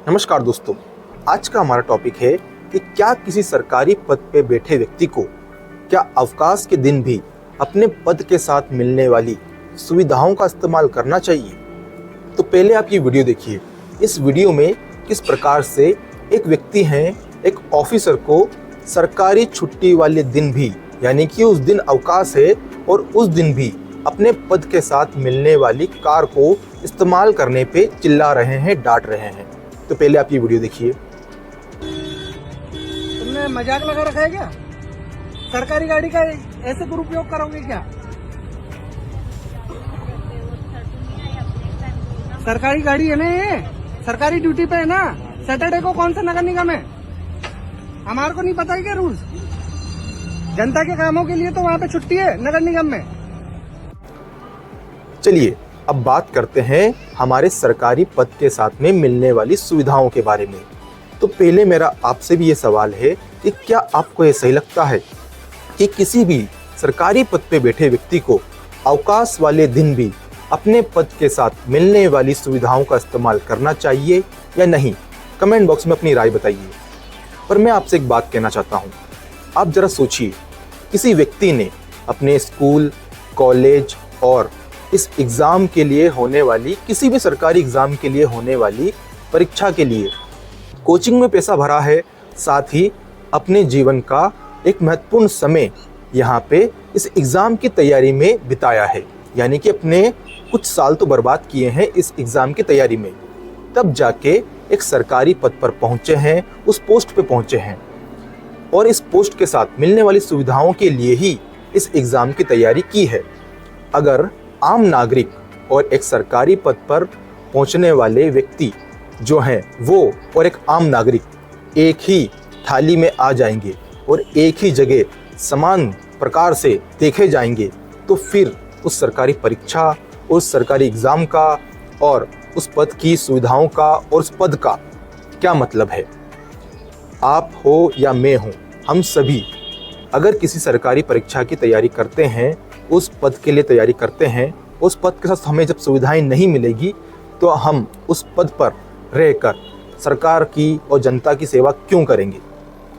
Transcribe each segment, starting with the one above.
नमस्कार दोस्तों, आज का हमारा टॉपिक है कि क्या किसी सरकारी पद पे बैठे व्यक्ति को क्या अवकाश के दिन भी अपने पद के साथ मिलने वाली सुविधाओं का इस्तेमाल करना चाहिए। तो पहले आप ये वीडियो देखिए। इस वीडियो में किस प्रकार से एक व्यक्ति हैं, एक ऑफिसर को सरकारी छुट्टी वाले दिन भी, यानी कि उस दिन अवकाश है और उस दिन भी अपने पद के साथ मिलने वाली कार को इस्तेमाल करने पे चिल्ला रहे हैं, डांट रहे हैं। तो पहले आप ये वीडियो देखिए। तुमने मजाक लगा रखा है क्या? सरकारी गाड़ी का ऐसे दुरुपयोग करोगे क्या? सरकारी गाड़ी है ना, ये सरकारी ड्यूटी पे है ना। सैटरडे को कौन सा नगर निगम है? हमारे को नहीं पता है क्या रूल्स? जनता के कामों के लिए तो वहाँ पे छुट्टी है नगर निगम में। चलिए अब बात करते हैं हमारे सरकारी पद के साथ में मिलने वाली सुविधाओं के बारे में। तो पहले मेरा आपसे भी ये सवाल है कि क्या आपको ये सही लगता है कि किसी भी सरकारी पद पे बैठे व्यक्ति को अवकाश वाले दिन भी अपने पद के साथ मिलने वाली सुविधाओं का इस्तेमाल करना चाहिए या नहीं? कमेंट बॉक्स में अपनी राय बताइए। पर मैं आपसे एक बात कहना चाहता हूँ। आप जरा सोचिए, किसी व्यक्ति ने अपने स्कूल, कॉलेज और इस एग्ज़ाम के लिए होने वाली, किसी भी सरकारी एग्ज़ाम के लिए होने वाली परीक्षा के लिए कोचिंग में पैसा भरा है, साथ ही अपने जीवन का एक महत्वपूर्ण समय यहाँ पे इस एग्ज़ाम की तैयारी में बिताया है, यानी कि अपने कुछ साल तो बर्बाद किए हैं इस एग्ज़ाम की तैयारी में। तब जाके एक सरकारी पद पर पहुँचे हैं, उस पोस्ट पे पहुँचे हैं और इस पोस्ट के साथ मिलने वाली सुविधाओं के लिए ही इस एग्ज़ाम की तैयारी की है। अगर आम नागरिक और एक सरकारी पद पर पहुंचने वाले व्यक्ति जो हैं वो और एक आम नागरिक एक ही थाली में आ जाएंगे और एक ही जगह समान प्रकार से देखे जाएंगे, तो फिर उस सरकारी परीक्षा, उस सरकारी एग्ज़ाम का और उस पद की सुविधाओं का और उस पद का क्या मतलब है? आप हो या मैं हूँ, हम सभी अगर किसी सरकारी परीक्षा की तैयारी करते हैं, उस पद के लिए तैयारी करते हैं, उस पद के साथ हमें जब सुविधाएं नहीं मिलेगी तो हम उस पद पर रहकर सरकार की और जनता की सेवा क्यों करेंगे?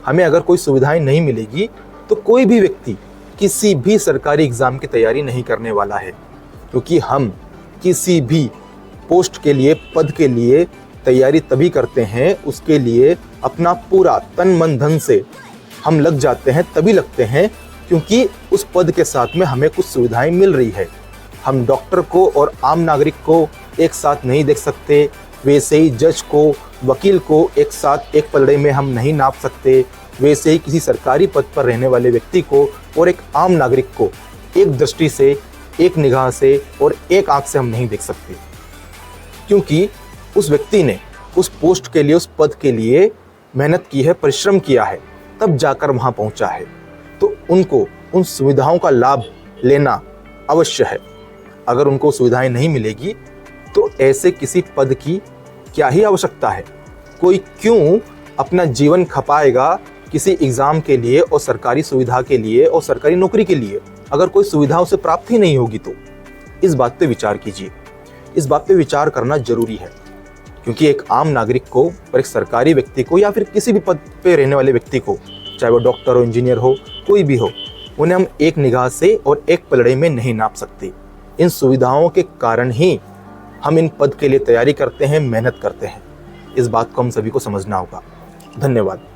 हमें अगर कोई सुविधाएं नहीं मिलेगी तो कोई भी व्यक्ति किसी भी सरकारी एग्ज़ाम की तैयारी नहीं करने वाला है, क्योंकि हम किसी भी पोस्ट के लिए, पद के लिए तैयारी तभी करते हैं, उसके लिए अपना पूरा तन मन धन से हम लग जाते हैं, तभी लगते हैं क्योंकि उस पद के साथ में हमें कुछ सुविधाएं मिल रही है। हम डॉक्टर को और आम नागरिक को एक साथ नहीं देख सकते, वैसे ही जज को, वकील को एक साथ एक पलड़े में हम नहीं नाप सकते, वैसे ही किसी सरकारी पद पर रहने वाले व्यक्ति को और एक आम नागरिक को एक दृष्टि से, एक निगाह से और एक आंख से हम नहीं देख सकते, क्योंकि उस व्यक्ति ने उस पोस्ट के लिए, उस पद के लिए मेहनत की है, परिश्रम किया है, तब जाकर वहाँ पहुँचा है। तो उनको उन सुविधाओं का लाभ लेना अवश्य है। अगर उनको सुविधाएं नहीं मिलेगी तो ऐसे किसी पद की क्या ही आवश्यकता है? कोई क्यों अपना जीवन खपाएगा किसी एग्ज़ाम के लिए और सरकारी सुविधा के लिए और सरकारी नौकरी के लिए, अगर कोई सुविधा उसे प्राप्त ही नहीं होगी? तो इस बात पे विचार कीजिए। इस बात पे विचार करना जरूरी है, क्योंकि एक आम नागरिक को और एक सरकारी व्यक्ति को या फिर किसी भी पद पे रहने वाले व्यक्ति को, चाहे वो डॉक्टर हो, इंजीनियर हो, कोई भी हो, उन्हें हम एक निगाह से और एक पलड़े में नहीं नाप सकते। इन सुविधाओं के कारण ही हम इन पद के लिए तैयारी करते हैं, मेहनत करते हैं। इस बात को हम सभी को समझना होगा। धन्यवाद।